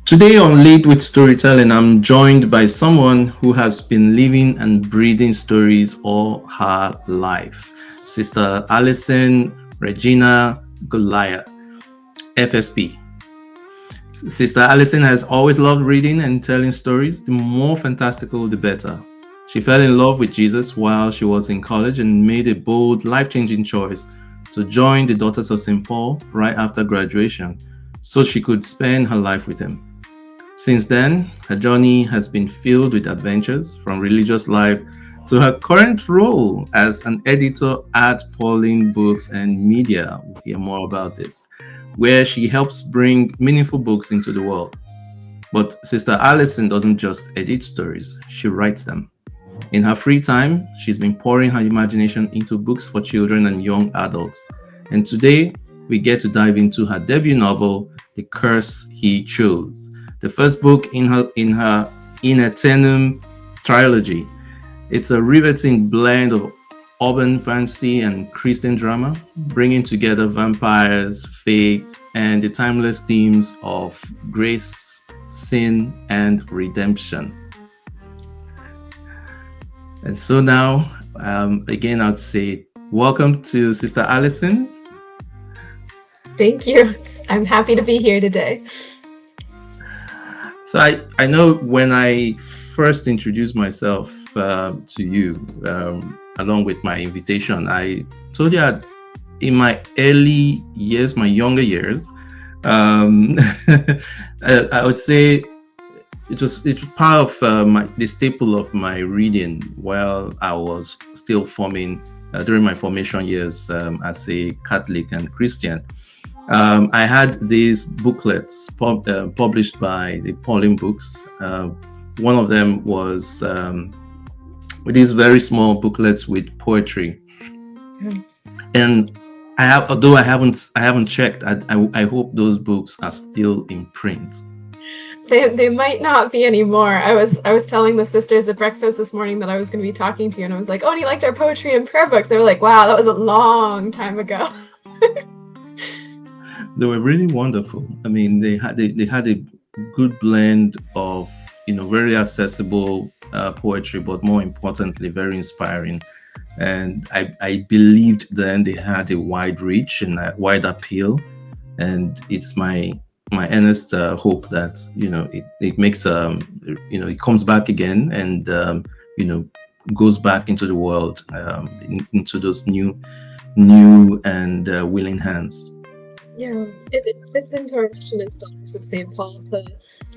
Today on Lead with Storytelling, I'm joined by someone who has been living and breathing stories all her life. Sister Allison Regina Gliot, FSP. Sister Allison has always loved reading and telling stories. The more fantastical, the better. She fell in love with Jesus while she was in college and made a bold, life-changing choice to join the Daughters of St. Paul right after graduation so she could spend her life with him. Since then, her journey has been filled with adventures, from religious life to her current role as an editor at Pauline Books and Media. We'll hear more about this, where she helps bring meaningful books into the world. But Sister Allison doesn't just edit stories, she writes them. In her free time, she's been pouring her imagination into books for children and young adults. And today, we get to dive into her debut novel, The Curse He Chose, the first book in her In Aeternum trilogy. It's a riveting blend of urban fantasy and Christian drama, bringing together vampires, faith, and the timeless themes of grace, sin, and redemption. And so now, again, I'd say welcome to Sister Allison. Thank you. I'm happy to be here today. So I know when I first introduced myself to you, along with my invitation, I told you that in my early years, my younger years, I would say it's part of the staple of my reading while I was still forming during my formation years as a Catholic and Christian. I had these booklets published by the Pauline Books. One of them was these very small booklets with poetry, and although I haven't checked, I hope those books are still in print. They might not be anymore. I was telling the sisters at breakfast this morning that I was going to be talking to you, and I was like, "Oh, and you liked our poetry and prayer books." They were like, "Wow, that was a long time ago." They were really wonderful. I mean, they had a good blend of very accessible poetry, but more importantly, very inspiring. And I believed then they had a wide reach and a wide appeal. And it's my earnest hope that it makes it comes back again and goes back into the world, into those new and willing hands. Yeah, it fits into our mission as Daughters of St. Paul to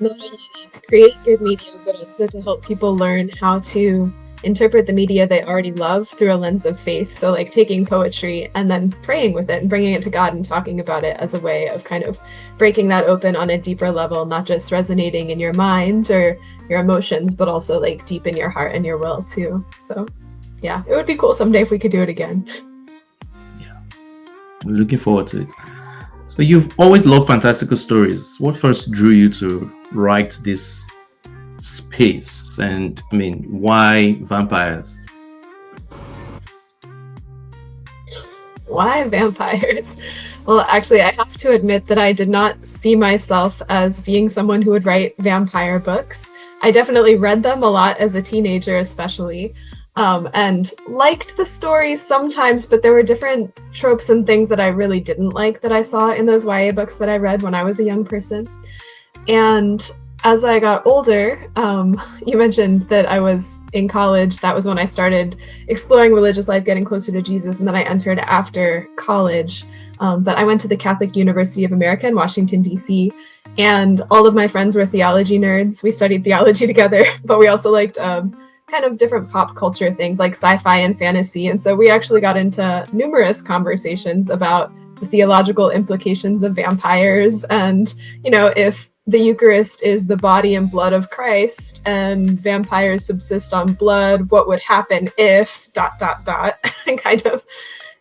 not only create good media, but also to help people learn how to interpret the media they already love through a lens of faith. So taking poetry and then praying with it and bringing it to God and talking about it as a way of kind of breaking that open on a deeper level, not just resonating in your mind or your emotions, but also deep in your heart and your will too. So yeah, it would be cool someday if we could do it again. Yeah, I'm looking forward to it. So you've always loved fantastical stories. What first drew you to write this space? And I mean, why vampires? Why vampires? Well, actually, I have to admit that I did not see myself as being someone who would write vampire books. I definitely read them a lot as a teenager, especially. And liked the stories sometimes, but there were different tropes and things that I really didn't like that I saw in those YA books that I read when I was a young person. And as I got older, you mentioned that I was in college. That was when I started exploring religious life, getting closer to Jesus, and then I entered after college. But I went to the Catholic University of America in Washington, D.C., and all of my friends were theology nerds. We studied theology together, but we also liked kind of different pop culture things like sci-fi and fantasy. And so we actually got into numerous conversations about the theological implications of vampires and, if the Eucharist is the body and blood of Christ and vampires subsist on blood, what would happen if ... and kind of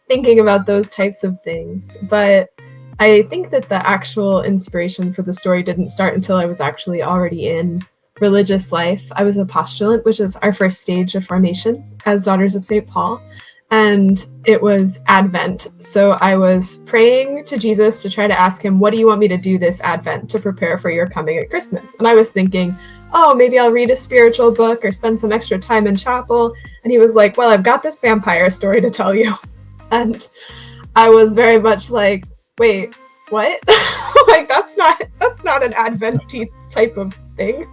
thinking about those types of things. But I think that the actual inspiration for the story didn't start until I was actually already in religious life. I was a postulant, which is our first stage of formation as Daughters of St. Paul. and it was Advent. So I was praying to Jesus to try to ask him, what do you want me to do this Advent to prepare for your coming at Christmas? And I was thinking, oh, maybe I'll read a spiritual book or spend some extra time in chapel. And he was like, well, I've got this vampire story to tell you. And I was very much like, wait, what? Like that's not an Advent type of thing.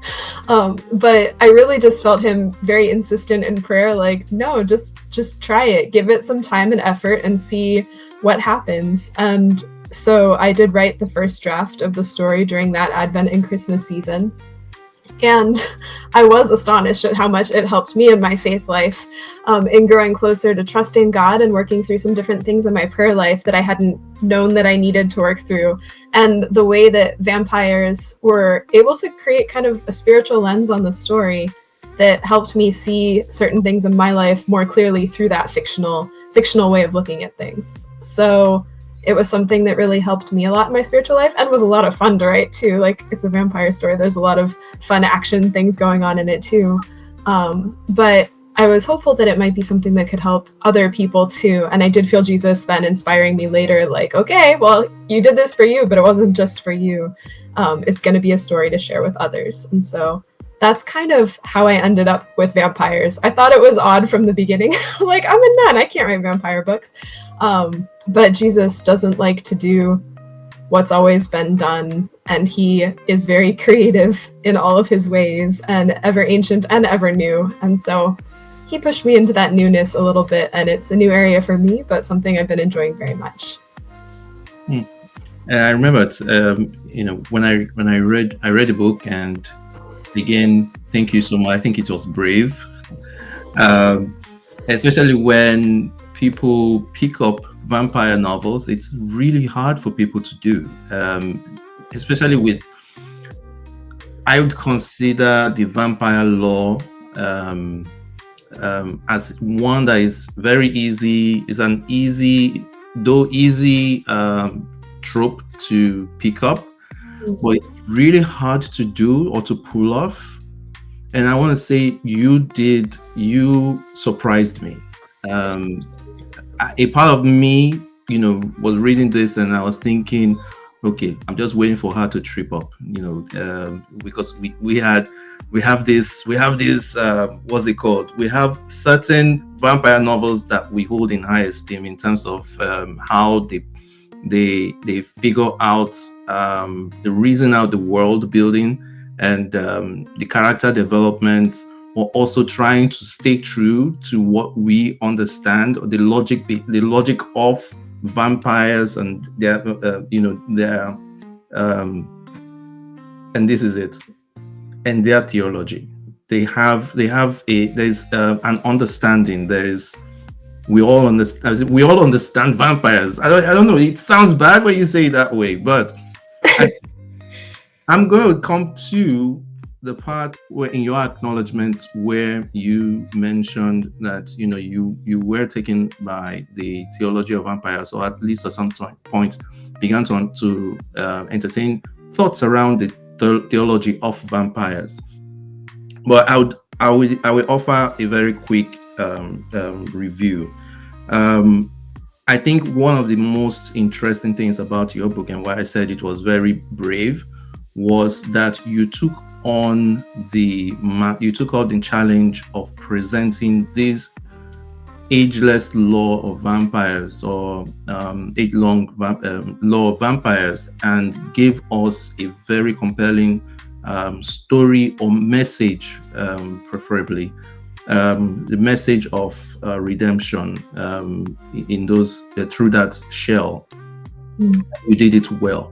But I really just felt him very insistent in prayer, like, no, just try it, give it some time and effort and see what happens. And so I did write the first draft of the story during that Advent and Christmas season. And I was astonished at how much it helped me in my faith life, in growing closer to trusting God and working through some different things in my prayer life that I hadn't known that I needed to work through. And the way that vampires were able to create kind of a spiritual lens on the story that helped me see certain things in my life more clearly through that fictional way of looking at things. So it was something that really helped me a lot in my spiritual life and was a lot of fun to write too. Like, it's a vampire story. There's a lot of fun action things going on in it too. But I was hopeful that it might be something that could help other people too. And I did feel Jesus then inspiring me later, like, okay, well, you did this for you, but it wasn't just for you. It's going to be a story to share with others. And so that's kind of how I ended up with vampires. I thought it was odd from the beginning. Like, I'm a nun, I can't write vampire books. But Jesus doesn't like to do what's always been done, and he is very creative in all of his ways, and ever ancient and ever new. And so he pushed me into that newness a little bit, and it's a new area for me, but something I've been enjoying very much. And I remember, when I read the book, and again, thank you so much. I think it was brave, especially when people pick up vampire novels. It's really hard for people to do, especially with, I would consider the vampire lore as one that is very easy, is an easy trope to pick up, but it's really hard to do or to pull off. And I want to say you surprised me. A part of me, was reading this and I was thinking, okay, I'm just waiting for her to trip up, because we have this, what's it called? We have certain vampire novels that we hold in high esteem in terms of how they figure out the reason out the world building and the character development, or also trying to stay true to what we understand, or the logic of vampires and their and this is it, and their theology. There's an understanding. We all understand vampires. I don't know. It sounds bad when you say it that way, but I'm going to come to the part where, in your acknowledgement, where you mentioned that you were taken by the theology of vampires, or at least at some point began to entertain thoughts around the theology of vampires. But I will offer a very quick review. I think one of the most interesting things about your book, and why I said it was very brave, was that you took on the challenge of presenting this ageless law of vampires, or age-long law of vampires, and gave us a very compelling story or message, preferably the message of redemption in those through that shell. You did it well.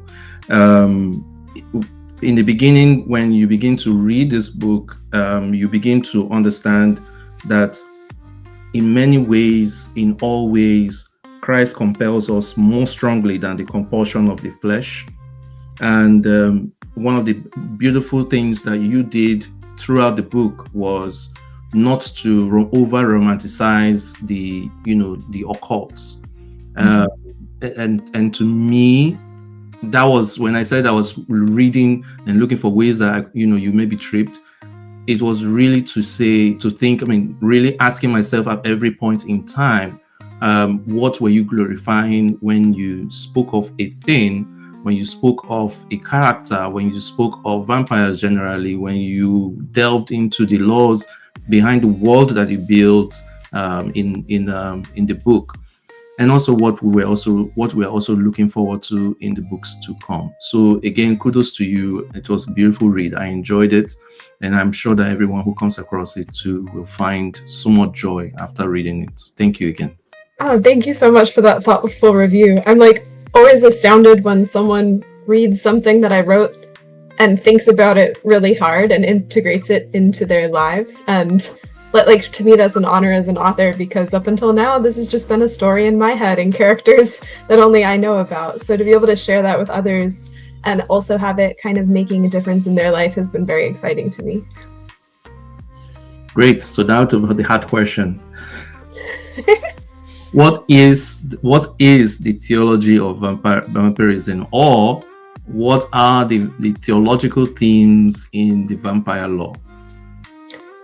In the beginning, when you begin to read this book, you begin to understand that in many ways, in all ways, Christ compels us more strongly than the compulsion of the flesh. And one of the beautiful things that you did throughout the book was not to over romanticize the occult. And to me, that was when I said I was reading and looking for ways that you may be tripped. It was really really asking myself at every point in time, What were you glorifying when you spoke of a thing, when you spoke of a character, when you spoke of vampires generally, when you delved into the laws behind the world that you built in the book, and also what we're also looking forward to in the books to come. So again, kudos to you. It was a beautiful read. I enjoyed it, and I'm sure that everyone who comes across it too will find so much joy after reading it. Thank you again. Oh, thank you so much for that thoughtful review. I'm like always astounded when someone reads something that I wrote and thinks about it really hard and integrates it into their lives. And like, to me, that's an honor as an author, because up until now, this has just been a story in my head and characters that only I know about. So to be able to share that with others and also have it kind of making a difference in their life has been very exciting to me. Great. So now to the hard question. What is the theology of vampirism, or what are the theological themes in the vampire lore?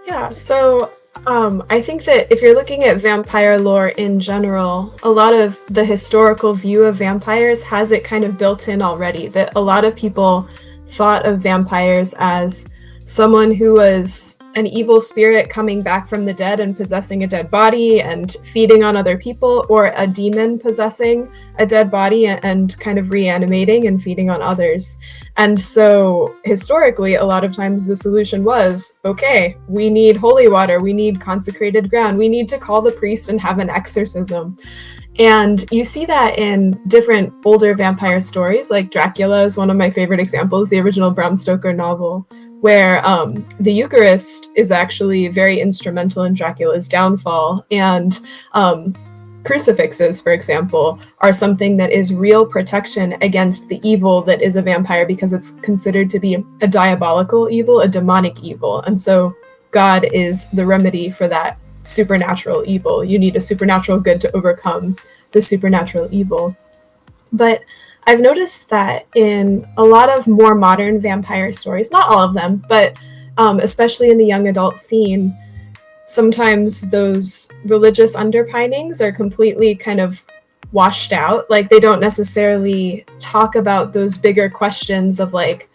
Yeah, so I think that if you're looking at vampire lore in general, a lot of the historical view of vampires has it kind of built in already, that a lot of people thought of vampires as someone who was an evil spirit coming back from the dead and possessing a dead body and feeding on other people, or a demon possessing a dead body and kind of reanimating and feeding on others. And so historically, a lot of times the solution was, okay, we need holy water, we need consecrated ground, we need to call the priest and have an exorcism. And you see that in different older vampire stories, like Dracula is one of my favorite examples, the original Bram Stoker novel, where the Eucharist is actually very instrumental in Dracula's downfall. And crucifixes, for example, are something that is real protection against the evil that is a vampire, because it's considered to be a diabolical evil, a demonic evil. And so God is the remedy for that supernatural evil. You need a supernatural good to overcome the supernatural evil. But I've noticed that in a lot of more modern vampire stories, not all of them, but especially in the young adult scene, sometimes those religious underpinnings are completely kind of washed out. Like, they don't necessarily talk about those bigger questions of like,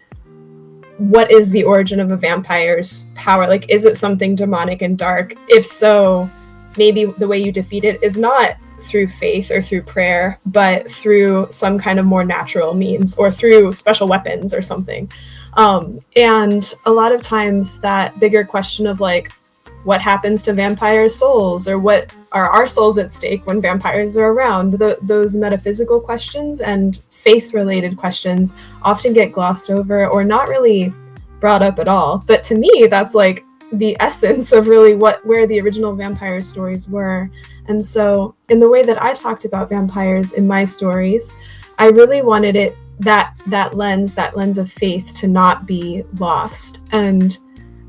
what is the origin of a vampire's power? Like, is it something demonic and dark? If so, maybe the way you defeat it is not through faith or through prayer, but through some kind of more natural means, or through special weapons or something. And a lot of times that bigger question of like, what happens to vampire souls, or what are our souls at stake when vampires are around? Those metaphysical questions and faith-related questions often get glossed over or not really brought up at all. But to me, that's like the essence of really where the original vampire stories were. And so in the way that I talked about vampires in my stories, I really wanted it that lens of faith to not be lost. And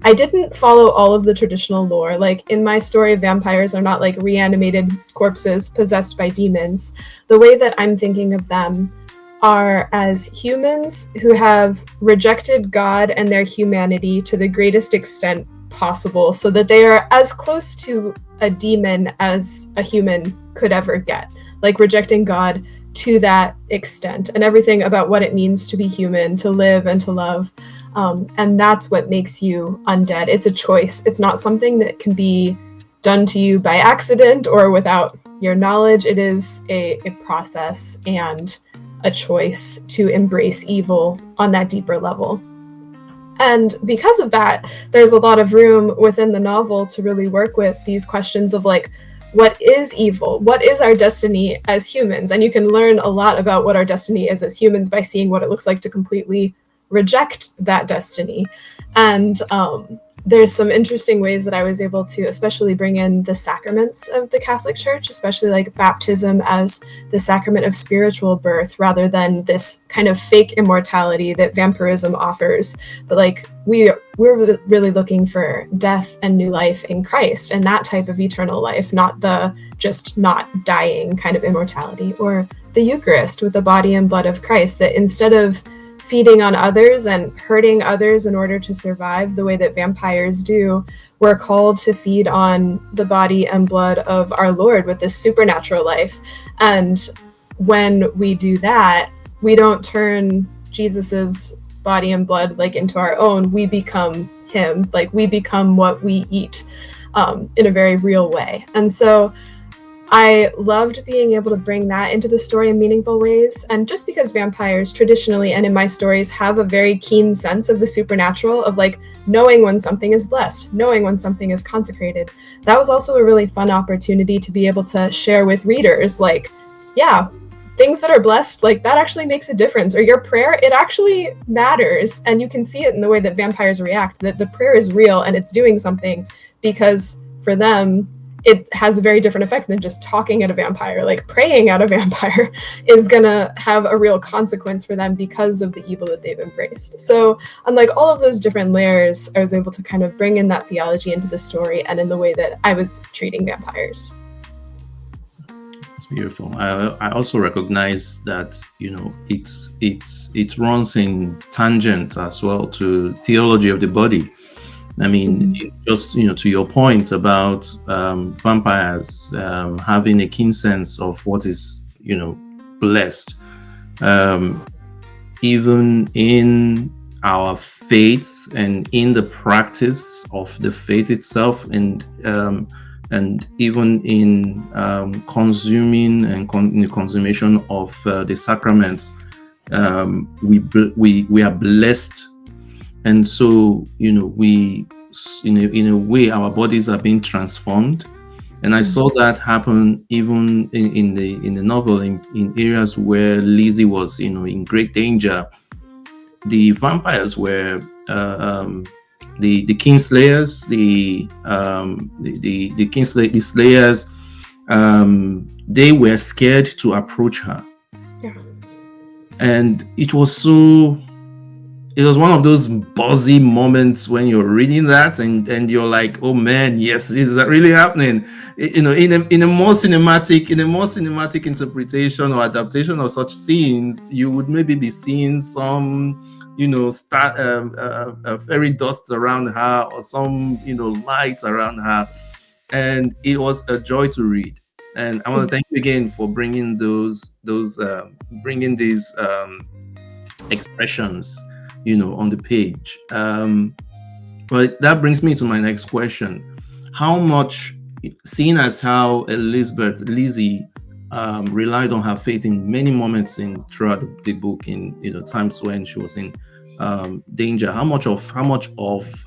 I didn't follow all of the traditional lore. Like, in my story, vampires are not like reanimated corpses possessed by demons. The way that I'm thinking of them are as humans who have rejected God and their humanity to the greatest extent possible, so that they are as close to a demon as a human could ever get. Like, rejecting God to that extent, and everything about what it means to be human, to live and to love. And that's what makes you undead. It's a choice. It's not something that can be done to you by accident or without your knowledge. It is a process and a choice to embrace evil on that deeper level. And because of that, there's a lot of room within the novel to really work with these questions of like, what is evil? What is our destiny as humans? And you can learn a lot about what our destiny is as humans by seeing what it looks like to completely reject that destiny. And there's some interesting ways that I was able to especially bring in the sacraments of the Catholic Church, especially like baptism as the sacrament of spiritual birth, rather than this kind of fake immortality that vampirism offers. But like, we're really looking for death and new life in Christ, and that type of eternal life, not the just not dying kind of immortality. Or the Eucharist with the body and blood of Christ, that instead of feeding on others and hurting others in order to survive the way that vampires do, we're called to feed on the body and blood of our Lord with this supernatural life. And when we do that, we don't turn Jesus's body and blood like into our own. We become him, like we become what we eat in a very real way. And so I loved being able to bring that into the story in meaningful ways. And just because vampires traditionally and in my stories have a very keen sense of the supernatural, of like knowing when something is blessed, knowing when something is consecrated, that was also a really fun opportunity to be able to share with readers, like, yeah, things that are blessed, like that actually makes a difference. Or your prayer, it actually matters. And you can see it in the way that vampires react, that the prayer is real and it's doing something, because for them, it has a very different effect than just talking at a vampire. Like praying at a vampire is gonna have a real consequence for them because of the evil that they've embraced. So unlike all of those different layers, I was able to kind of bring in that theology into the story and in the way that I was treating vampires. It's beautiful. I also recognize that, you know, it runs in tangent as well to theology of the body. I mean, just, you know, to your point about vampires having a keen sense of what is, you know, blessed, even in our faith and in the practice of the faith itself, and even in consuming and in the consummation of the sacraments, we are blessed. And so, you know, we, in a way, our bodies are being transformed. And I saw that happen even in the novel, in areas where Lizzie was, you know, in great danger. The vampires were the Kingslayers, the Slayers. They were scared to approach her. Yeah. And it was one of those buzzy moments when you're reading that and you're like, oh man, yes, this is really happening. You know, in a more cinematic interpretation or adaptation of such scenes, you would maybe be seeing some, you know, fairy dust around her, or some, you know, lights around her. And it was a joy to read. And I want to thank you again for bringing bringing these expressions, you know, on the page. But that brings me to my next question. How much, seeing as how Lizzie relied on her faith in many moments throughout the book, in, you know, times when she was in danger, how much of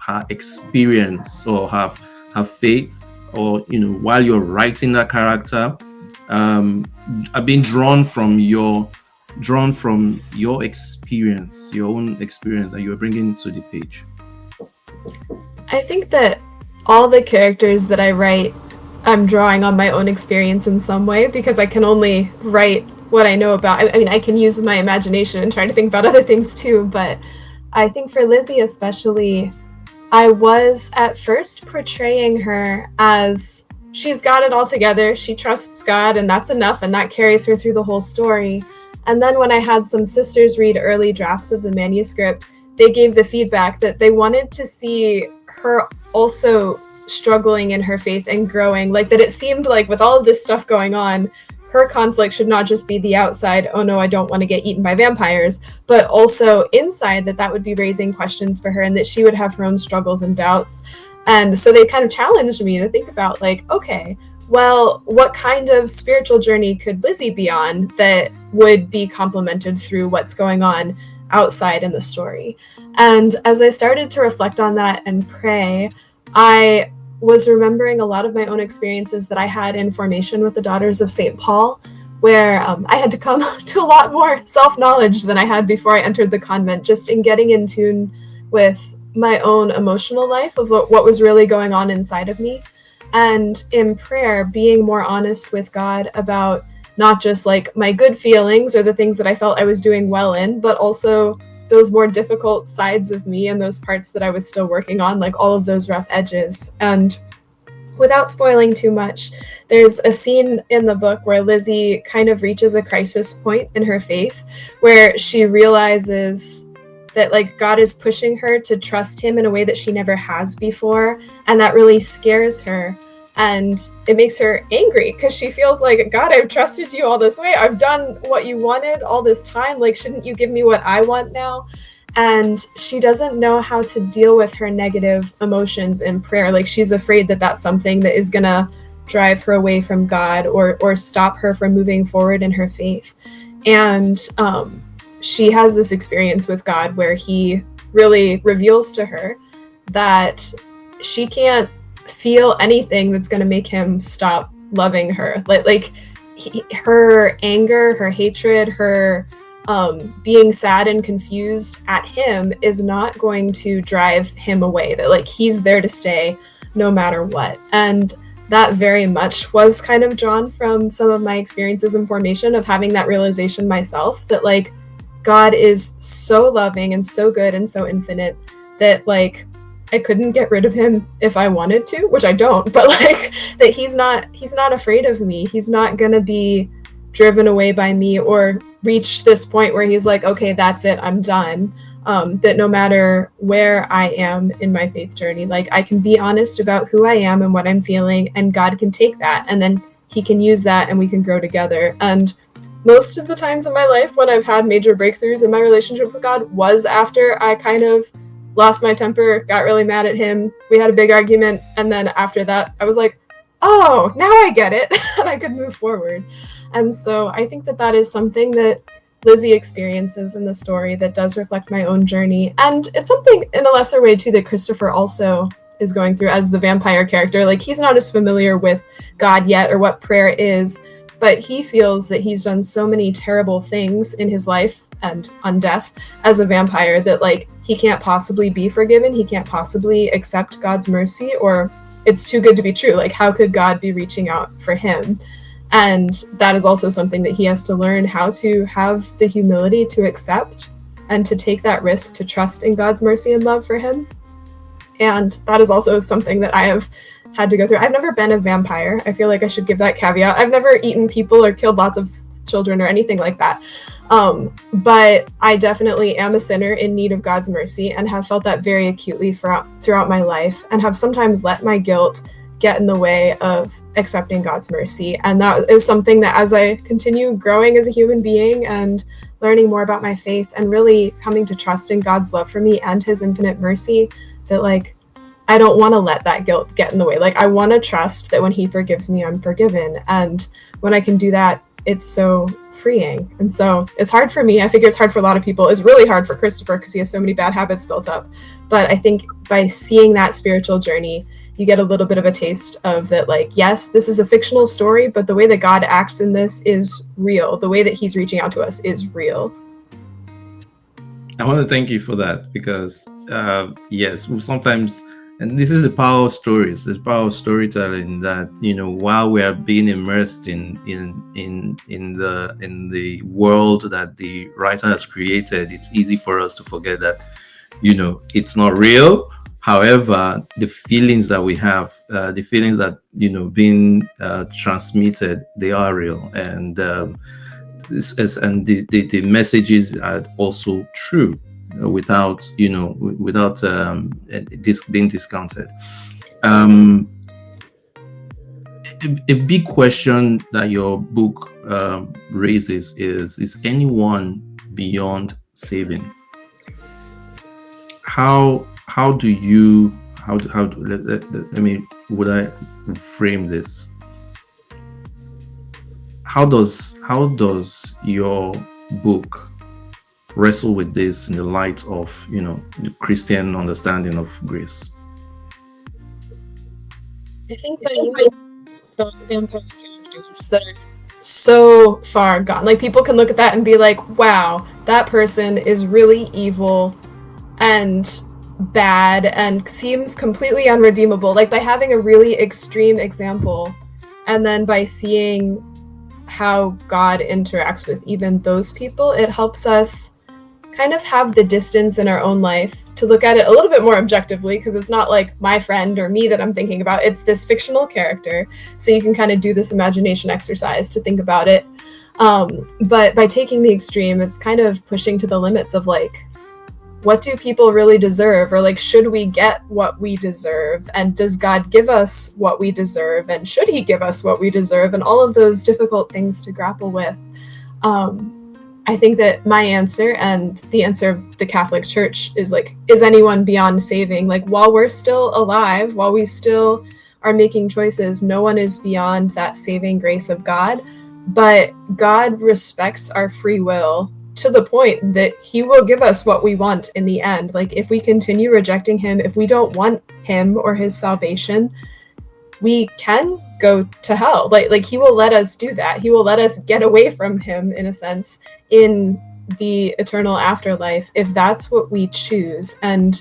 her experience or her faith, or, you know, while you're writing that character, are being drawn from your experience, your own experience that you are bringing to the page? I think that all the characters that I write, I'm drawing on my own experience in some way, because I can only write what I know about. I mean, I can use my imagination and try to think about other things too, but I think for Lizzie especially, I was at first portraying her as she's got it all together, she trusts God, and that's enough, and that carries her through the whole story. And then when I had some sisters read early drafts of the manuscript, they gave the feedback that they wanted to see her also struggling in her faith and growing, like that it seemed like with all of this stuff going on, her conflict should not just be the outside, oh no, I don't want to get eaten by vampires, but also inside, that would be raising questions for her, and that she would have her own struggles and doubts. And so they kind of challenged me to think about, like, okay, well, what kind of spiritual journey could Lizzie be on that would be complemented through what's going on outside in the story? And as I started to reflect on that and pray, I was remembering a lot of my own experiences that I had in formation with the Daughters of St. Paul, where I had to come to a lot more self-knowledge than I had before I entered the convent, just in getting in tune with my own emotional life, of what was really going on inside of me. And in prayer, being more honest with God about not just like my good feelings or the things that I felt I was doing well in, but also those more difficult sides of me and those parts that I was still working on, like all of those rough edges. And without spoiling too much, there's a scene in the book where Lizzie kind of reaches a crisis point in her faith, where she realizes that like God is pushing her to trust him in a way that she never has before, and that really scares her. And it makes her angry because she feels like, God, I've trusted you all this way. I've done what you wanted all this time. Like, shouldn't you give me what I want now? And she doesn't know how to deal with her negative emotions in prayer. Like, she's afraid that that's something that is going to drive her away from God or stop her from moving forward in her faith. And she has this experience with God where he really reveals to her that she can't feel anything that's going to make him stop loving her. Her anger, her hatred, her being sad and confused at him is not going to drive him away. That like he's there to stay no matter what. And that very much was kind of drawn from some of my experiences in formation of having that realization myself, that like God is so loving and so good and so infinite that like I couldn't get rid of him if I wanted to, which I don't, but like that he's not afraid of me. He's not gonna be driven away by me or reach this point where he's like, okay, that's it, I'm done. That no matter where I am in my faith journey, like I can be honest about who I am and what I'm feeling, and God can take that and then he can use that and we can grow together. And most of the times in my life when I've had major breakthroughs in my relationship with God was after I kind of lost my temper, got really mad at him, we had a big argument, and then after that I was like, oh, now I get it, and I could move forward. And so I think that is something that Lizzie experiences in the story that does reflect my own journey. And it's something in a lesser way too that Christopher also is going through as the vampire character. Like he's not as familiar with God yet or what prayer is, but he feels that he's done so many terrible things in his life and on death as a vampire that like he can't possibly be forgiven. He can't possibly accept God's mercy, or it's too good to be true. Like how could God be reaching out for him? And that is also something that he has to learn how to have the humility to accept and to take that risk to trust in God's mercy and love for him. And that is also something that I have had to go through. I've never been a vampire. I feel like I should give that caveat. I've never eaten people or killed lots of children or anything like that. But I definitely am a sinner in need of God's mercy and have felt that very acutely throughout my life, and have sometimes let my guilt get in the way of accepting God's mercy. And that is something that as I continue growing as a human being and learning more about my faith and really coming to trust in God's love for me and his infinite mercy, that like I don't want to let that guilt get in the way. Like I want to trust that when he forgives me, I'm forgiven. And when I can do that, it's so freeing. And so it's hard for me. I figure it's hard for a lot of people. It's really hard for Christopher because he has so many bad habits built up. But I think by seeing that spiritual journey, you get a little bit of a taste of that, like, yes, this is a fictional story, but the way that God acts in this is real. The way that he's reaching out to us is real. I want to thank you for that because, yes, sometimes, and this is the power of stories, the power of storytelling, that, you know, while we are being immersed in the world that the writer has created, it's easy for us to forget that, you know, it's not real. However, the feelings that we have, the feelings that, you know, being transmitted, they are real. And the messages are also true without, you know, without this being discounted. A big question that your book raises is anyone beyond saving? How do you let me, would I frame this? How does your book wrestle with this in the light of, you know, the Christian understanding of grace? I think by using vampire characters that are so far gone, like people can look at that and be like, wow, that person is really evil and bad and seems completely unredeemable. Like by having a really extreme example, and then by seeing how God interacts with even those people, it helps us kind of have the distance in our own life to look at it a little bit more objectively, because it's not like my friend or me that I'm thinking about, it's this fictional character. So you can kind of do this imagination exercise to think about it. But by taking the extreme, it's kind of pushing to the limits of like, what do people really deserve? Or like, should we get what we deserve? And does God give us what we deserve? And should he give us what we deserve? And all of those difficult things to grapple with. I think that my answer and the answer of the Catholic Church is like, is anyone beyond saving? Like, while we're still alive, while we still are making choices, no one is beyond that saving grace of God. But God respects our free will to the point that he will give us what we want in the end. Like, if we continue rejecting him, if we don't want him or his salvation, we can go to hell. Like he will let us do that. He will let us get away from him, in a sense, in the eternal afterlife, if that's what we choose. And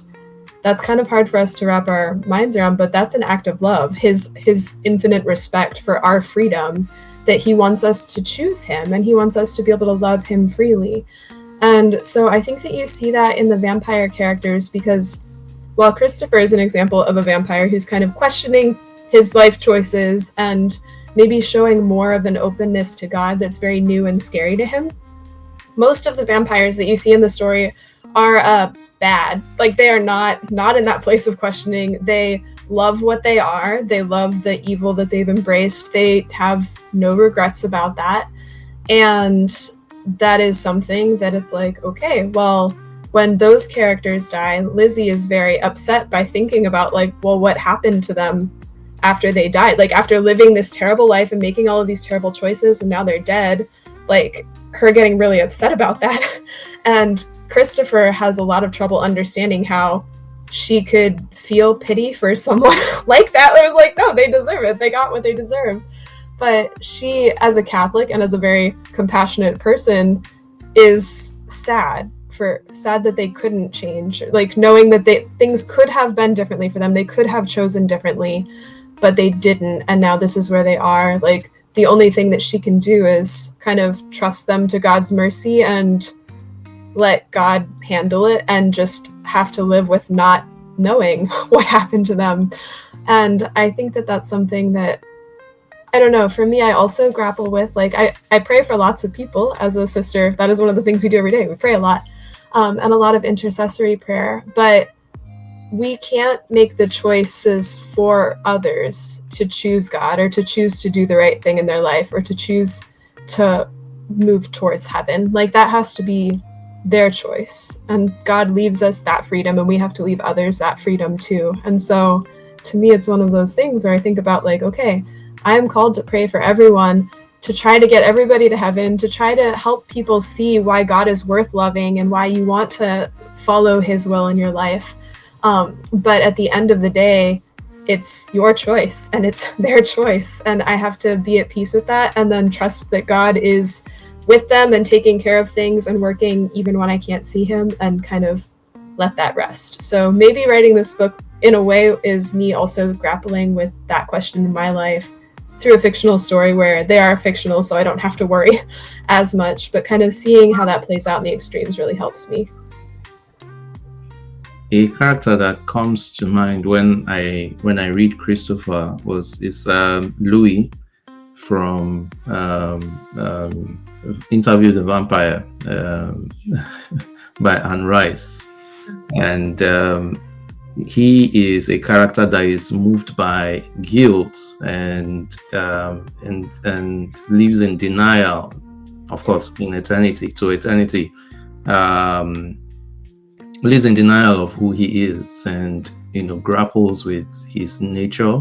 that's kind of hard for us to wrap our minds around, but that's an act of love, his infinite respect for our freedom, that he wants us to choose him and he wants us to be able to love him freely. And so I think that you see that in the vampire characters, because while Christopher is an example of a vampire who's kind of questioning his life choices and maybe showing more of an openness to God that's very new and scary to him, most of the vampires that you see in the story are bad. Like, they are not in that place of questioning. They love what they are. They love the evil that they've embraced. They have no regrets about that. And that is something that it's like, okay, well, when those characters die, Lizzie is very upset by thinking about, like, well, what happened to them after they died? Like, after living this terrible life and making all of these terrible choices, and now they're dead, like, her getting really upset about that. And Christopher has a lot of trouble understanding how she could feel pity for someone like that. It was like, no, they deserve it. They got what they deserve. But she, as a Catholic and as a very compassionate person, is sad that they couldn't change, like, knowing that things could have been differently for them. They could have chosen differently, but they didn't. And now this is where they are. Like, the only thing that she can do is kind of trust them to God's mercy and let God handle it, and just have to live with not knowing what happened to them. And I think that that's something that, I don't know, for me, I also grapple with. Like, I pray for lots of people as a sister. That is one of the things we do every day. We pray a lot, and a lot of intercessory prayer. But we can't make the choices for others to choose God, or to choose to do the right thing in their life, or to choose to move towards heaven. Like, that has to be their choice. And God leaves us that freedom, and we have to leave others that freedom too. And so to me, it's one of those things where I think about, like, okay, I am called to pray for everyone, to try to get everybody to heaven, to try to help people see why God is worth loving and why you want to follow his will in your life. But at the end of the day, it's your choice and it's their choice. And I have to be at peace with that, and then trust that God is with them and taking care of things and working even when I can't see him, and kind of let that rest. So maybe writing this book in a way is me also grappling with that question in my life through a fictional story where they are fictional, so I don't have to worry as much, but kind of seeing how that plays out in the extremes really helps me. A character that comes to mind when I read Christopher is Louis from Interview the Vampire by Anne Rice, and he is a character that is moved by guilt and lives in denial, of course, in eternity to eternity. Lives in denial of who he is, and grapples with his nature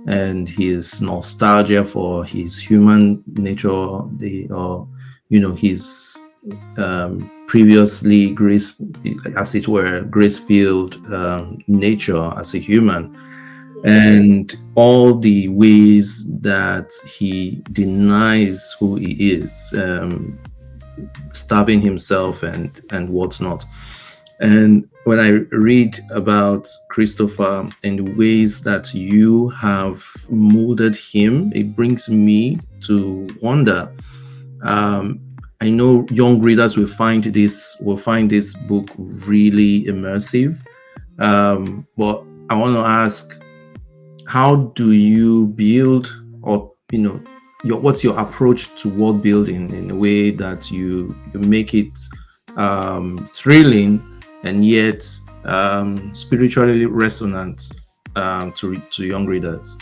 and his nostalgia for his human nature, his previously grace-filled nature as a human, and all the ways that he denies who he is, starving himself and whatnot. And when I read about Christopher and the ways that you have molded him, it brings me to wonder. I know young readers will find this book really immersive. But I want to ask, how do you build, or what's your approach to world building in a way that you make it thrilling and yet spiritually resonant to young readers?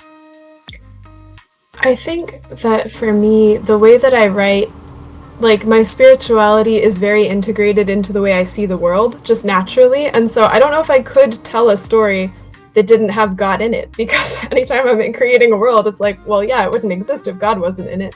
I think that for me, the way that I write, like my spirituality is very integrated into the way I see the world, just naturally. And so I don't know if I could tell a story that didn't have God in it, because anytime I'm creating a world, it's like, well, yeah, it wouldn't exist if God wasn't in it.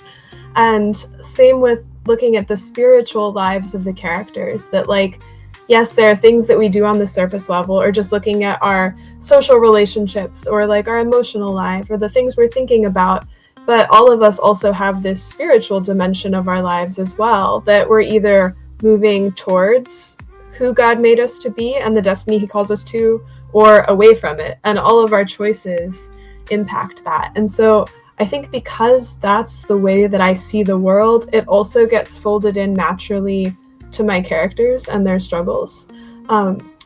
And same with looking at the spiritual lives of the characters, that like, yes, there are things that we do on the surface level, or just looking at our social relationships, or like our emotional life, or the things we're thinking about. But all of us also have this spiritual dimension of our lives as well, that we're either moving towards who God made us to be and the destiny he calls us to, or away from it. And all of our choices impact that. And so I think because that's the way that I see the world, it also gets folded in naturally to my characters and their struggles.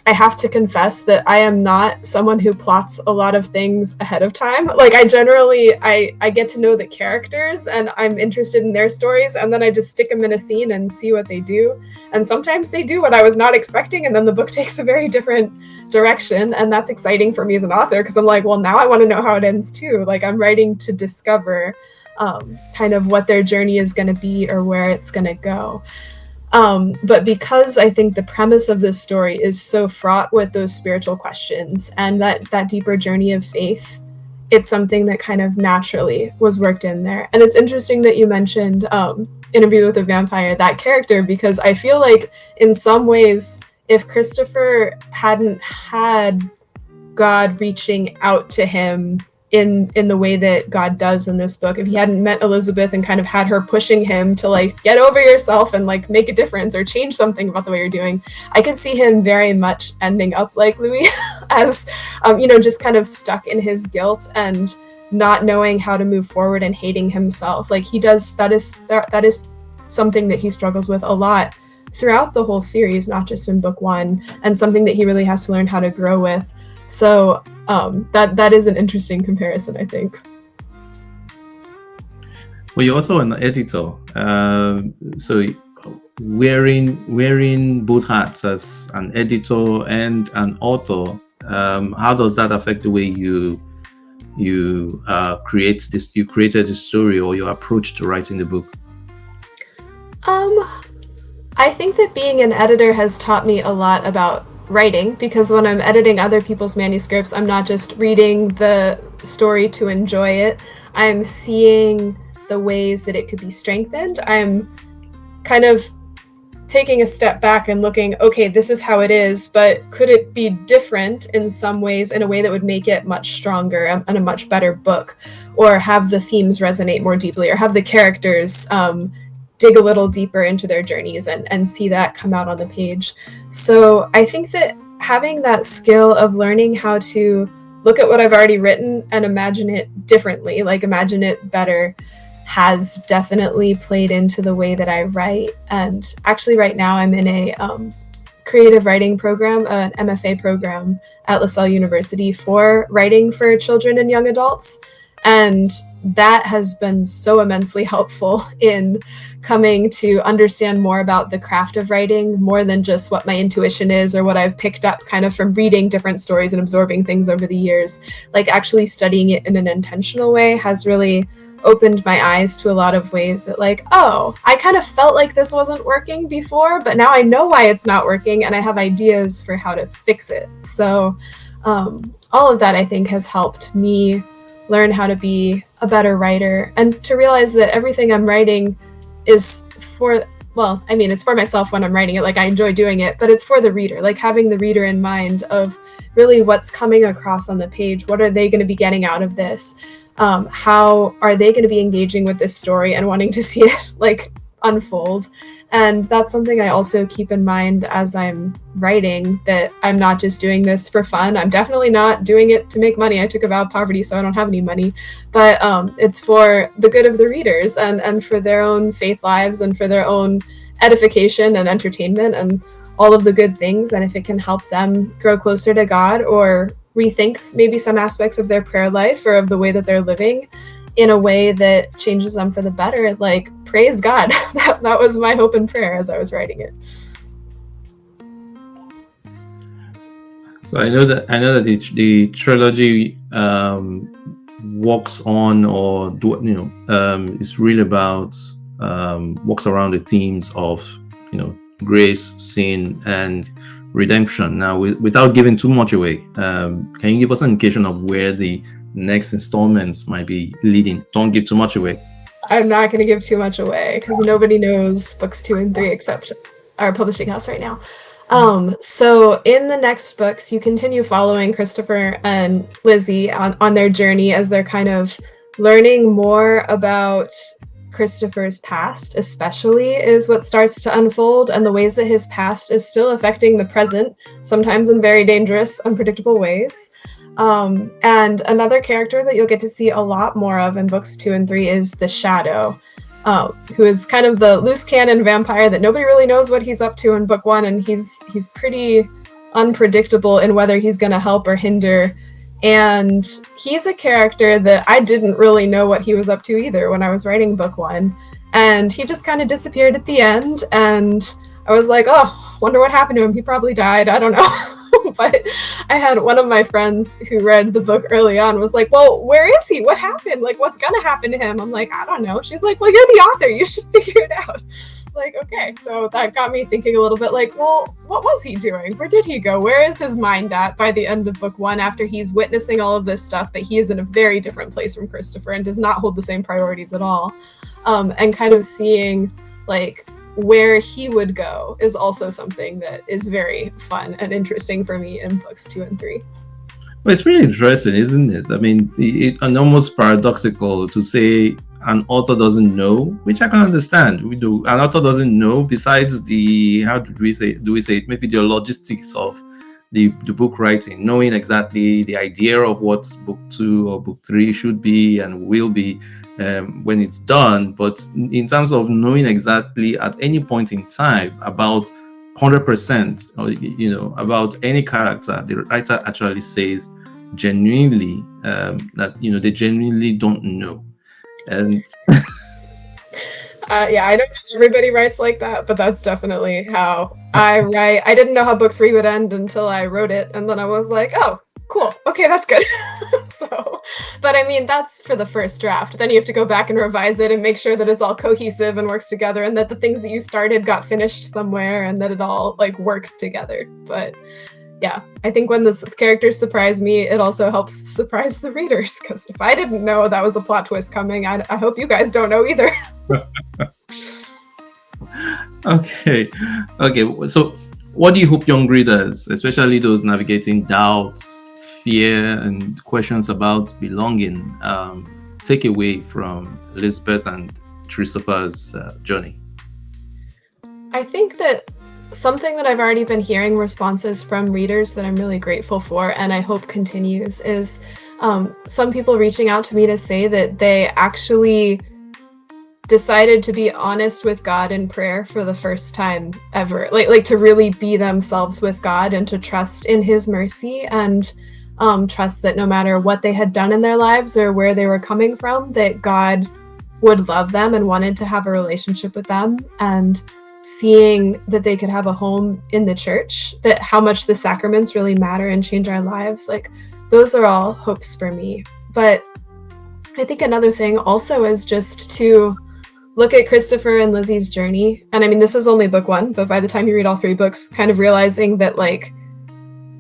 I have to confess that I am not someone who plots a lot of things ahead of time. Like I generally, I get to know the characters and I'm interested in their stories, and then I just stick them in a scene and see what they do. And sometimes they do what I was not expecting, and then the book takes a very different direction. And that's exciting for me as an author, because I'm like, well, now I want to know how it ends too. Like I'm writing to discover kind of what their journey is going to be or where it's going to go. But because I think the premise of this story is so fraught with those spiritual questions and that deeper journey of faith, it's something that kind of naturally was worked in there. And it's interesting that you mentioned Interview with a Vampire, that character, because I feel like in some ways, if Christopher hadn't had God reaching out to him in the way that God does in this book, if he hadn't met Elizabeth and kind of had her pushing him to like get over yourself and like make a difference or change something about the way you're doing, I could see him very much ending up like Louis as just kind of stuck in his guilt and not knowing how to move forward and hating himself. Like he does, that is something that he struggles with a lot throughout the whole series, not just in book one, and something that he really has to learn how to grow with. So that is an interesting comparison, I think. Well, you're also an editor, so wearing both hats as an editor and an author, how does that affect the way you created this story, or your approach to writing the book? I think that being an editor has taught me a lot about writing, because when I'm editing other people's manuscripts, I'm not just reading the story to enjoy it. I'm seeing the ways that it could be strengthened. I'm kind of taking a step back and looking, okay, this is how it is, but could it be different in some ways, in a way that would make it much stronger and a much better book, or have the themes resonate more deeply, or have the characters dig a little deeper into their journeys and see that come out on the page. So I think that having that skill of learning how to look at what I've already written and imagine it differently, like imagine it better, has definitely played into the way that I write. And actually right now I'm in a creative writing program, an MFA program at LaSalle University for writing for children and young adults. And that has been so immensely helpful in coming to understand more about the craft of writing, more than just what my intuition is or what I've picked up kind of from reading different stories and absorbing things over the years. Like actually studying it in an intentional way has really opened my eyes to a lot of ways that like, oh, I kind of felt like this wasn't working before, but now I know why it's not working and I have ideas for how to fix it. So all of that I think has helped me learn how to be a better writer, and to realize that everything I'm writing is for, well, I mean, it's for myself when I'm writing it, like I enjoy doing it, but it's for the reader, like having the reader in mind of really what's coming across on the page. What are they going to be getting out of this? How are they going to be engaging with this story and wanting to see it like unfold? And that's something I also keep in mind as I'm writing, that I'm not just doing this for fun. I'm definitely not doing it to make money. I took a vow of poverty, so I don't have any money, but it's for the good of the readers and for their own faith lives and for their own edification and entertainment and all of the good things. And if it can help them grow closer to God or rethink maybe some aspects of their prayer life or of the way that they're living in a way that changes them for the better, like, praise God. That was my hope and prayer as I was writing it. So I know that the trilogy walks on, or is really about walks around the themes of grace, sin, and redemption. Now, without giving too much away, can you give us an indication of where the next installments might be leading? Don't give too much away. I'm not going to give too much away because nobody knows books 2 and 3 except our publishing house right now. So in the next books, you continue following Christopher and Lizzie on their journey as they're kind of learning more about Christopher's past, especially, is what starts to unfold, and the ways that his past is still affecting the present, sometimes in very dangerous, unpredictable ways. And another character that you'll get to see a lot more of in books 2 and 3 is the Shadow, who is kind of the loose cannon vampire that nobody really knows what he's up to in book 1, and he's pretty unpredictable in whether he's going to help or hinder. And he's a character that I didn't really know what he was up to either when I was writing book 1. And he just kind of disappeared at the end, and I was like, oh, wonder what happened to him. He probably died. I don't know. But I had one of my friends who read the book early on was like, well, where is he? What happened? Like, what's going to happen to him? I'm like, I don't know. She's like, well, you're the author. You should figure it out. Like, okay. So that got me thinking a little bit like, well, what was he doing? Where did he go? Where is his mind at by the end of book 1 after he's witnessing all of this stuff, but he is in a very different place from Christopher and does not hold the same priorities at all. And kind of seeing like where he would go is also something that is very fun and interesting for me in books 2 and 3. Well, it's really interesting, isn't it? I mean, and almost paradoxical to say an author doesn't know, which I can understand. We do. An author doesn't know, besides the, how do we say it? Maybe the logistics of the book writing, knowing exactly the idea of what book 2 or book 3 should be and will be when it's done. But in terms of knowing exactly at any point in time about 100%, about any character, the writer actually says genuinely that they genuinely don't know. And yeah, I don't know everybody writes like that, but that's definitely how I write. I didn't know how book 3 would end until I wrote it, and then I was like, oh, cool, okay, that's good. But I mean, that's for the first draft. Then you have to go back and revise it and make sure that it's all cohesive and works together, and that the things that you started got finished somewhere, and that it all like works together. But yeah, I think when the characters surprise me, it also helps surprise the readers, because if I didn't know that was a plot twist coming, I hope you guys don't know either. Okay. So what do you hope young readers, especially those navigating doubts, fear, and questions about belonging, take away from Elizabeth and Christopher's journey? I think that something that I've already been hearing responses from readers that I'm really grateful for, and I hope continues, is some people reaching out to me to say that they actually decided to be honest with God in prayer for the first time ever, like to really be themselves with God and to trust in His mercy, and trust that no matter what they had done in their lives or where they were coming from, that God would love them and wanted to have a relationship with them, and seeing that they could have a home in the church, that how much the sacraments really matter and change our lives. Like, those are all hopes for me. But I think another thing also is just to look at Christopher and Lizzie's journey. And I mean, this is only book 1, but by the time you read all 3 books, kind of realizing that like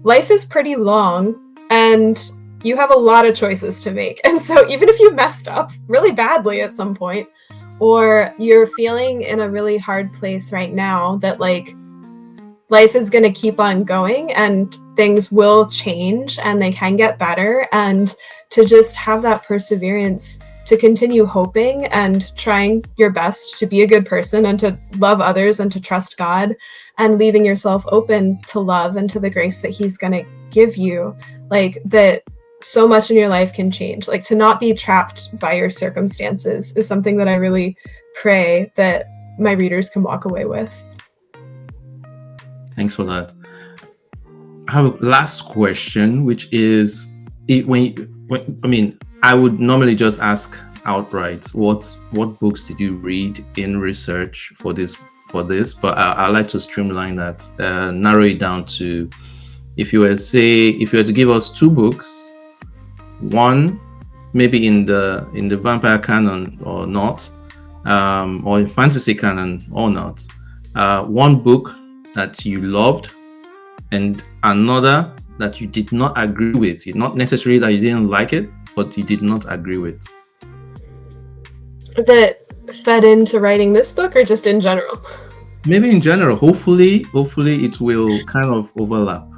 life is pretty long and you have a lot of choices to make. And so even if you messed up really badly at some point, or you're feeling in a really hard place right now, that like life is going to keep on going and things will change and they can get better, and to just have that perseverance to continue hoping and trying your best to be a good person and to love others and to trust God, and leaving yourself open to love and to the grace that He's going to give you. Like, that so much in your life can change. Like, to not be trapped by your circumstances is something that I really pray that my readers can walk away with. Thanks for that. I have a last question, which is, I mean, I would normally just ask outright, what books did you read in research for this? But I like to streamline that, narrow it down to If you were to give us two books, one maybe in the vampire canon or not, or in fantasy canon or not, one book that you loved and another that you did not agree with. Not necessarily that you didn't like it, but you did not agree with. That fed into writing this book, or just in general? Maybe in general. Hopefully it will kind of overlap.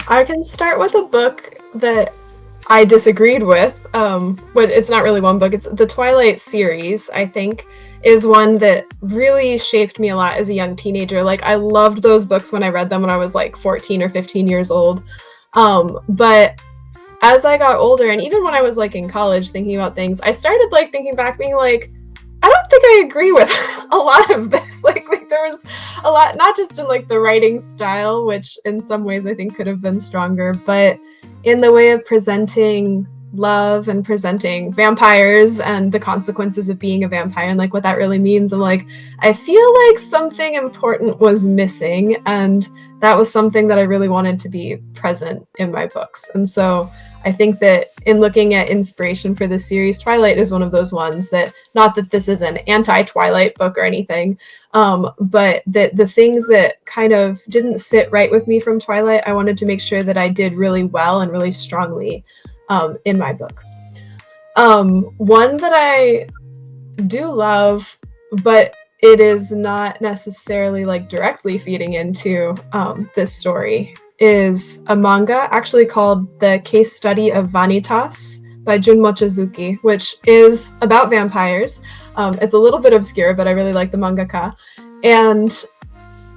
I can start with a book that I disagreed with. But it's not really one book. It's the Twilight series, I think, is one that really shaped me a lot as a young teenager. Like, I loved those books when I read them when I was like 14 or 15 years old. But as I got older, and even when I was like in college thinking about things, I started like thinking back, being like, I don't think I agree with a lot of this. Like there was a lot, not just in like the writing style, which in some ways I think could have been stronger, but in the way of presenting love and presenting vampires and the consequences of being a vampire and like what that really means. And like, I feel like something important was missing, and that was something that I really wanted to be present in my books. And so I think that in looking at inspiration for this series, Twilight is one of those ones that, not that this is an anti-Twilight book or anything, but that the things that kind of didn't sit right with me from Twilight, I wanted to make sure that I did really well and really strongly in my book. One that I do love, but it is not necessarily like directly feeding into this story, is a manga actually called The Case Study of Vanitas by Jun Mochizuki, which is about vampires. It's a little bit obscure, but I really like the mangaka. And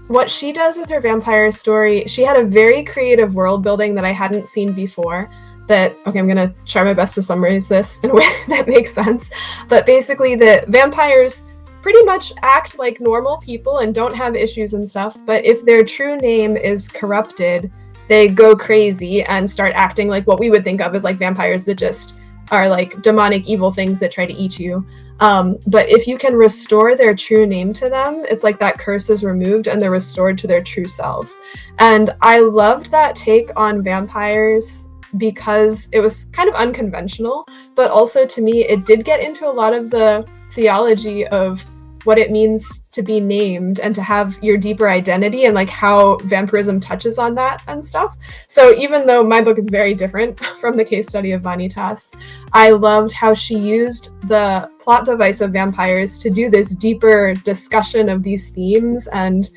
what she does with her vampire story, she had a very creative world building that I hadn't seen before. I'm going to try my best to summarize this in a way that makes sense. But basically, the vampires pretty much act like normal people and don't have issues and stuff, but if their true name is corrupted, they go crazy and start acting like what we would think of as like vampires that just are like demonic evil things that try to eat you. But if you can restore their true name to them, it's like that curse is removed and they're restored to their true selves. And I loved that take on vampires because it was kind of unconventional, but also to me, it did get into a lot of the theology of what it means to be named and to have your deeper identity, and like how vampirism touches on that and stuff. So even though my book is very different from the case study of Vanitas, I loved how she used the plot device of vampires to do this deeper discussion of these themes, and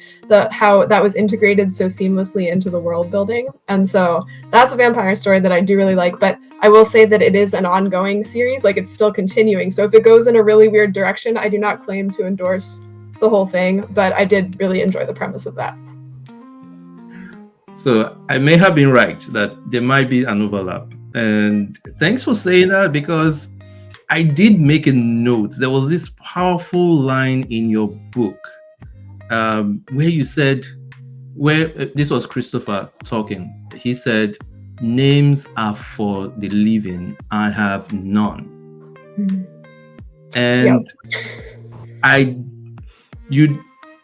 how that was integrated so seamlessly into the world building. And so that's a vampire story that I do really like, but I will say that it is an ongoing series, like it's still continuing. So if it goes in a really weird direction, I do not claim to endorse the whole thing, but I did really enjoy the premise of that. So I may have been right that there might be an overlap. And thanks for saying that, because I did make a note. There was this powerful line in your book where you said, this was Christopher talking. He said, "Names are for the living. I have none." Mm-hmm. And yep.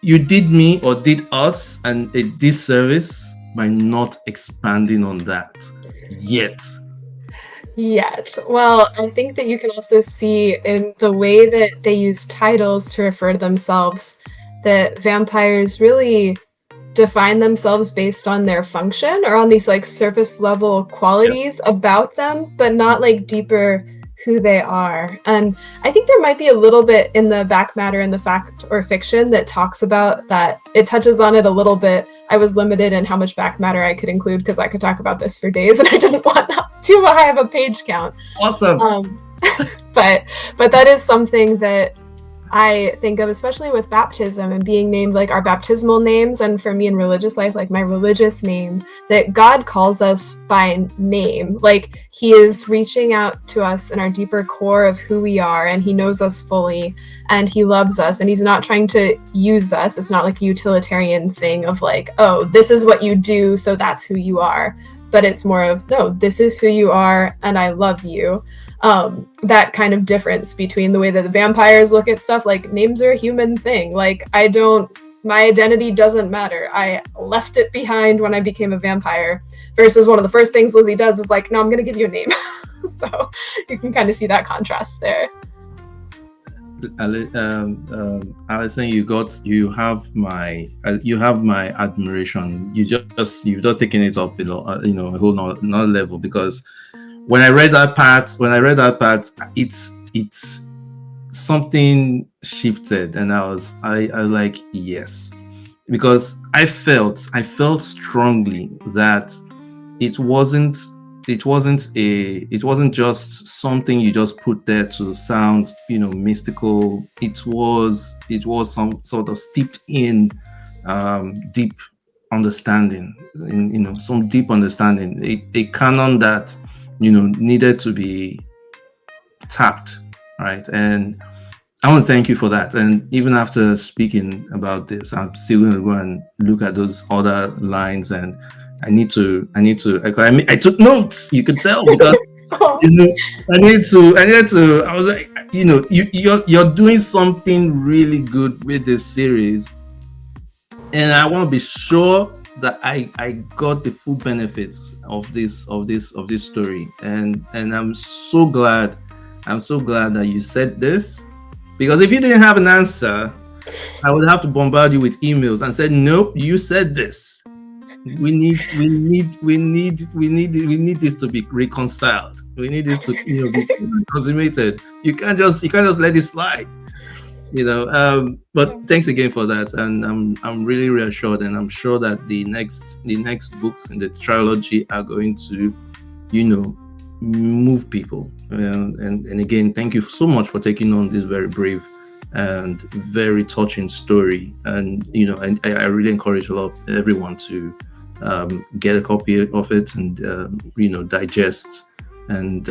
You did me, or did us, a disservice by not expanding on that yet. Well, I think that you can also see in the way that they use titles to refer to themselves that vampires really define themselves based on their function, or on these like surface level qualities about them, but not like deeper who they are. And I think there might be a little bit in the back matter in the fact or fiction that talks about that. It touches on it a little bit. I was limited in how much back matter I could include because I could talk about this for days, and I didn't want too high of a page count. Awesome. But that is something that I think of, especially with baptism and being named like our baptismal names, and for me in religious life, like my religious name, that God calls us by name. Like he is reaching out to us in our deeper core of who we are, and he knows us fully, and he loves us, and he's not trying to use us. It's not like a utilitarian thing of like, oh, this is what you do, so that's who you are. But it's more of, no, this is who you are, and I love you. That kind of difference between the way that the vampires look at stuff, like names are a human thing. Like I don't my identity doesn't matter. I left it behind when I became a vampire. Versus one of the first things Lizzie does is like, no, I'm going to give you a name. So you can kind of see that contrast there. Allison, you have my admiration. You've just taken it up, a whole another level. Because when I read that part, it's something shifted, and I like, yes, because I felt strongly that it wasn't it wasn't just something you just put there to sound mystical. It was some sort of steeped in deep understanding, in some deep understanding, a canon that needed to be tapped, right? And I want to thank you for that. And even after speaking about this, I'm still going to go and look at those other lines, and I took notes. You could tell, because Oh. I was like, you're doing something really good with this series, and I want to be sure that I got the full benefits of this story. And I'm so glad that you said this, because if you didn't have an answer, I would have to bombard you with emails and said, nope, you said this. We need this to be reconciled. We need this to be consummated. You can't just let it slide. But thanks again for that, and I'm really reassured, and I'm sure that the next books in the trilogy are going to move people. And again, thank you so much for taking on this very brave and very touching story. And and I really encourage everyone to get a copy of it, and digest, and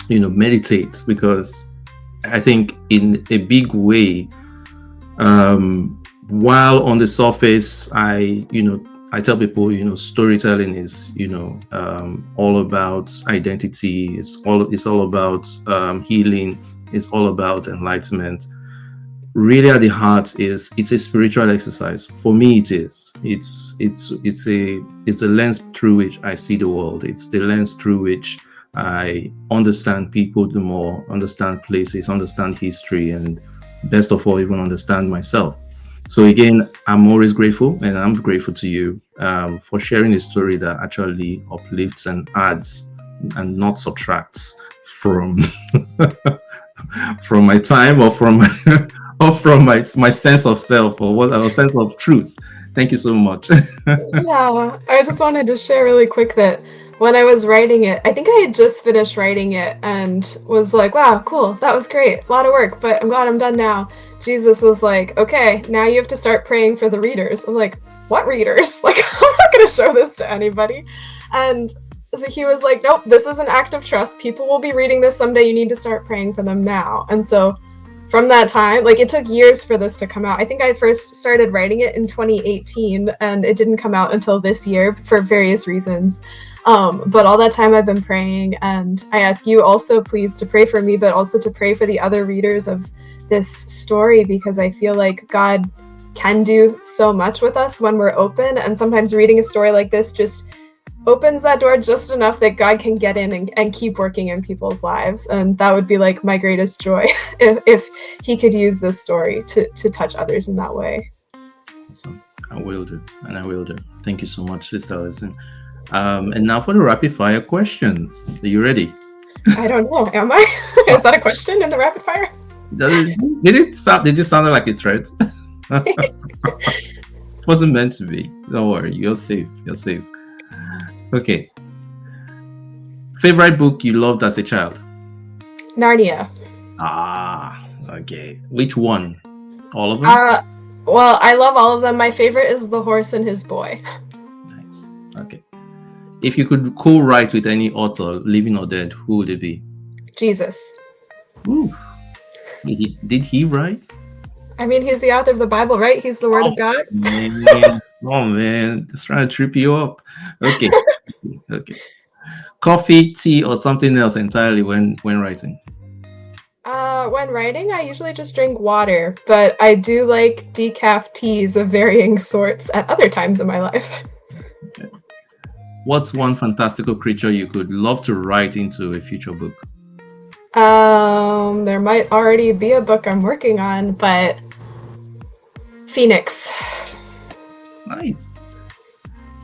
meditate, because I think in a big way, while on the surface, I tell people, storytelling is, all about identity. It's all about healing. It's all about enlightenment. Really, at the heart, it's a spiritual exercise. For me, it is. It's the lens through which I see the world. It's the lens through which I understand people the more, understand places, understand history, and best of all, even understand myself. So again, I'm always grateful, and I'm grateful to you for sharing a story that actually uplifts and adds, and not subtracts from from my time, or from or from my sense of self, or sense of truth. Thank you so much. Yeah, I just wanted to share really quick that when I was writing it, I think I had just finished writing it and was like, wow, cool, that was great, a lot of work, but I'm glad I'm done now. Jesus was like, okay, now you have to start praying for the readers. I'm like, what readers? Like, I'm not going to show this to anybody. And so he was like, nope, this is an act of trust. People will be reading this someday. You need to start praying for them now. And so from that time, like, it took years for this to come out. I think I first started writing it in 2018, and it didn't come out until this year for various reasons. But all that time I've been praying, and I ask you also, please, to pray for me, but also to pray for the other readers of this story, because I feel like God can do so much with us when we're open. And sometimes reading a story like this just opens that door just enough that God can get in and keep working in people's lives. And that would be like my greatest joy if he could use this story to touch others in that way. Awesome. I will do. And I will do. Thank you so much, Sister Alison. And now for the rapid fire questions. Are you ready? I don't know. Am I? Is that a question in the rapid fire? Did it sound like a threat? It wasn't meant to be. Don't worry. You're safe. You're safe. Okay. Favorite book you loved as a child? Narnia. Ah, okay. Which one? All of them? Well, I love all of them. My favorite is The Horse and His Boy. Nice. Okay. If you could co-write with any author, living or dead, who would it be? Jesus. Ooh. Did he write? I mean, he's the author of the Bible, right? He's the Word of God. Man. Oh man, just trying to trip you up. Okay. Okay. Coffee, tea, or something else entirely when writing? When writing, I usually just drink water, but I do like decaf teas of varying sorts at other times in my life. What's one fantastical creature you could love to write into a future book? There might already be a book I'm working on, but Phoenix. Nice.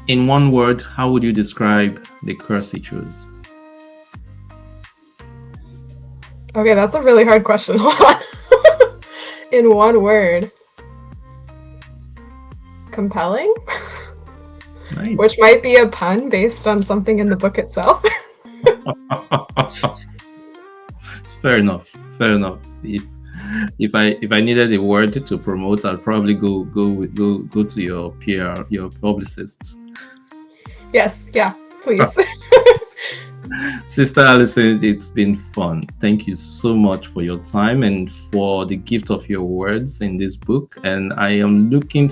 In one word, how would you describe the curse he chose? Okay, that's a really hard question. In one word. Compelling? Nice. Which might be a pun based on something in the book itself. Fair enough. Fair enough. If I needed a word to promote, I'd probably go to your PR, your publicist. Yes, yeah, please. Sister Allison, it's been fun. Thank you so much for your time and for the gift of your words in this book. And I am looking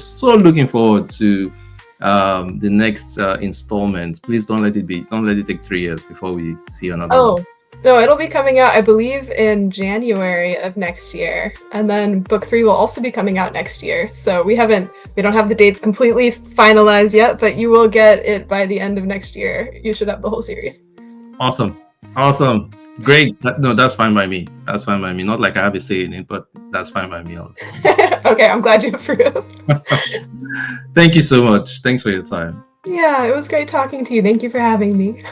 forward to the next installment. Please don't let it take 3 years before we see another one. No, it'll be coming out, I believe, in January of next year. And then book 3 will also be coming out next year. So we don't have the dates completely finalized yet, but you will get it by the end of next year. You should have the whole series. Awesome. Great. No, that's fine by me. Not like I have a say in it, but that's fine by me also. Okay, I'm glad you approve. Thank you so much. Thanks for your time. Yeah, it was great talking to you. Thank you for having me.